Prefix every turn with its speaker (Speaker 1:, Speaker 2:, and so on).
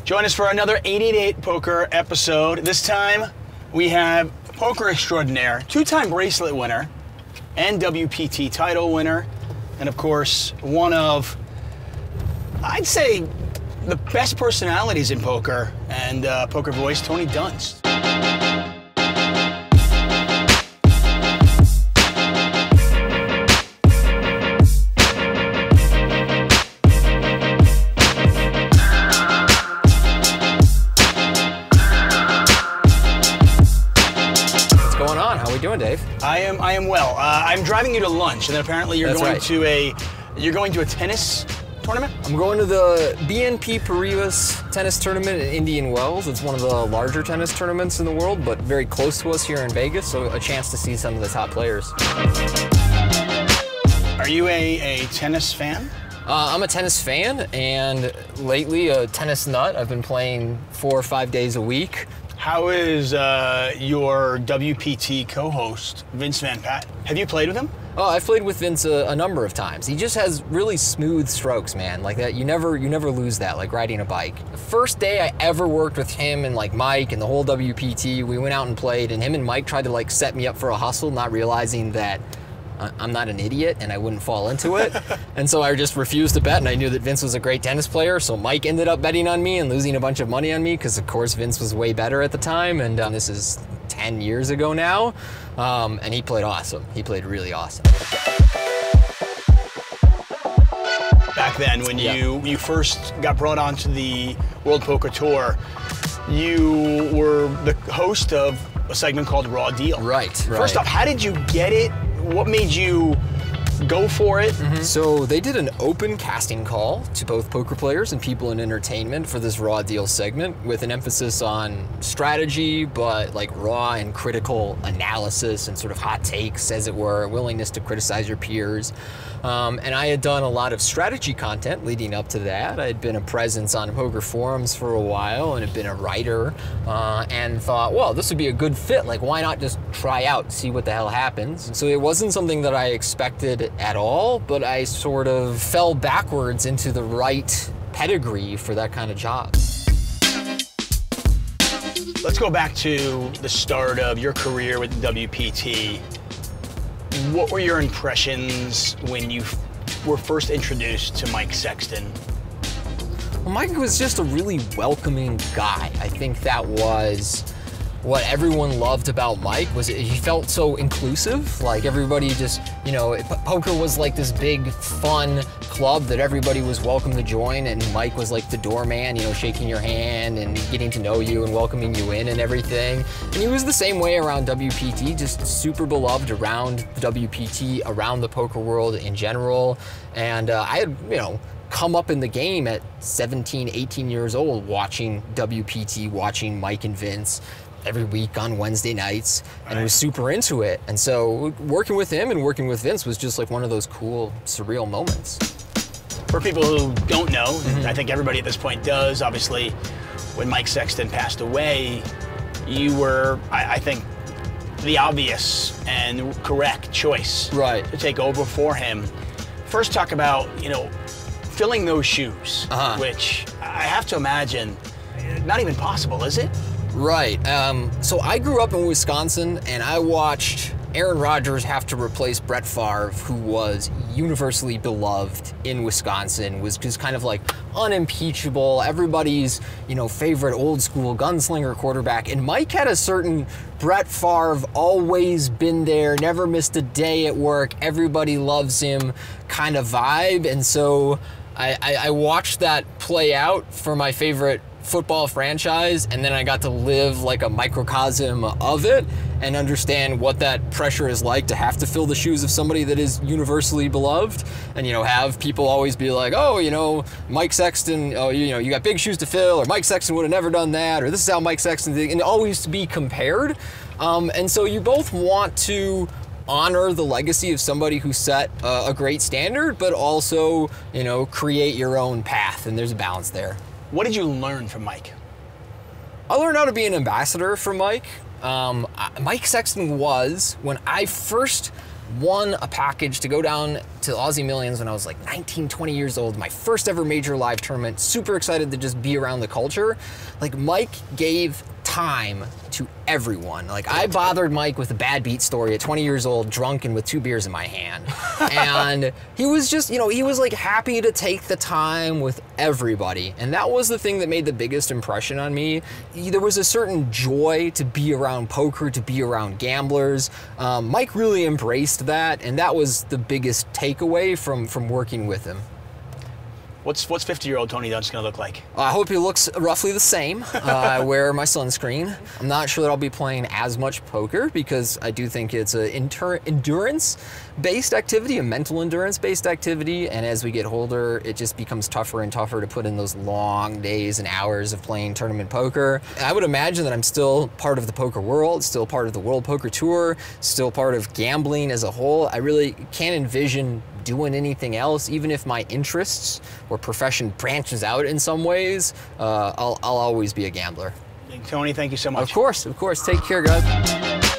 Speaker 1: Join us for another 888 Poker episode. This time we have poker extraordinaire, two-time Bracelet winner, and WPT title winner, and of course, one of, I'd say, the best personalities in poker, and poker voice, Tony Dunst.
Speaker 2: Doing, Dave?
Speaker 1: I am well. I'm driving you to lunch, and then apparently you're going to a tennis tournament?
Speaker 2: I'm going to the BNP Paribas tennis tournament in Indian Wells. It's one of the larger tennis tournaments in the world, but very close to us here in Vegas, so a chance to see some of the top players.
Speaker 1: Are you a tennis fan?
Speaker 2: I'm a tennis fan, and lately a tennis nut. I've been playing 4 or 5 days a week.
Speaker 1: How is your WPT co-host, Vince Van Patten? Have you played with him?
Speaker 2: Oh, I've played with Vince a number of times. He just has really smooth strokes, man. Like that, you never lose that, like riding a bike. The first day I ever worked with him and like Mike and the whole WPT, we went out and played, and him and Mike tried to like set me up for a hustle, not realizing that I'm not an idiot and I wouldn't fall into it. And so I just refused to bet, and I knew that Vince was a great tennis player, so Mike ended up betting on me and losing a bunch of money on me because of course Vince was way better at the time, and this is 10 years ago now, and he played awesome. He played really awesome.
Speaker 1: Back then when you first got brought onto the World Poker Tour, you were the host of a segment called Raw Deal.
Speaker 2: Right.
Speaker 1: First off, how did you get it? What made you go for it?
Speaker 2: So they did an open casting call to both poker players and people in entertainment for this Raw Deal segment, with an emphasis on strategy, but like raw and critical analysis and sort of hot takes, as it were, willingness to criticize your peers. And I had done a lot of strategy content leading up to that. I had been a presence on poker forums for a while and had been a writer, and thought, well, this would be a good fit. Like, why not just try out, see what the hell happens? So it wasn't something that I expected at all, but I sort of fell backwards into the right pedigree for that kind of job.
Speaker 1: Let's go back to the start of your career with the WPT. What were your impressions when you were first introduced to Mike Sexton?
Speaker 2: Well, Mike was just a really welcoming guy. I think that was what everyone loved about Mike, was he felt so inclusive. Like everybody just, you know, poker was like this big fun club that everybody was welcome to join, and Mike was like the doorman, you know, shaking your hand and getting to know you and welcoming you in and everything. And he was the same way around WPT, just super beloved around the WPT, around the poker world in general. And I had, you know, come up in the game at 17, 18 years old, watching WPT, watching Mike and Vince every week on Wednesday nights, and was super into it. And so working with him and working with Vince was just like one of those cool, surreal moments.
Speaker 1: For people who don't know, I think everybody at this point does, obviously, when Mike Sexton passed away, you were, I think, the obvious and correct choice to take over for him. First, talk about, you know, filling those shoes, which I have to imagine, not even possible, is it?
Speaker 2: Right. So I grew up in Wisconsin, and I watched Aaron Rodgers have to replace Brett Favre, who was universally beloved in Wisconsin, was just kind of like unimpeachable, everybody's, you know, favorite old school gunslinger quarterback. And Mike had a certain Brett Favre, always been there, never missed a day at work, everybody loves him kind of vibe. And so I watched that play out for my favorite football franchise, and then I got to live like a microcosm of it and understand what that pressure is like to have to fill the shoes of somebody that is universally beloved, and, you know, have people always be like, oh, you know, Mike Sexton, oh, you know, you got big shoes to fill, or Mike Sexton would have never done that, or this is how Mike Sexton did, and always to be compared. And so you both want to honor the legacy of somebody who set a great standard, but also, you know, create your own path, and there's a balance there.
Speaker 1: What did you learn from Mike?
Speaker 2: I learned how to be an ambassador for Mike. Mike Sexton was, when I first won a package to go down to Aussie Millions when I was like 19, 20 years old, my first ever major live tournament, super excited to just be around the culture. Like, Mike gave time to everyone. Like, I bothered Mike with a bad beat story at 20 years old, drunk and with 2 beers in my hand. And he was just, you know, he was like happy to take the time with everybody. And that was the thing that made the biggest impression on me. There was a certain joy to be around poker, to be around gamblers. Mike really embraced that, and that was the biggest takeaway from working with him.
Speaker 1: What's 50-year-old Tony Dunst going to look like?
Speaker 2: I hope he looks roughly the same. I wear my sunscreen. I'm not sure that I'll be playing as much poker because I do think it's an endurance-based activity, a mental endurance-based activity, and as we get older, it just becomes tougher and tougher to put in those long days and hours of playing tournament poker. I would imagine that I'm still part of the poker world, still part of the World Poker Tour, still part of gambling as a whole. I really can't envision doing anything else, even if my interests or profession branches out in some ways. I'll always be a gambler.
Speaker 1: Tony, thank you so much.
Speaker 2: Of course. Take care, guys.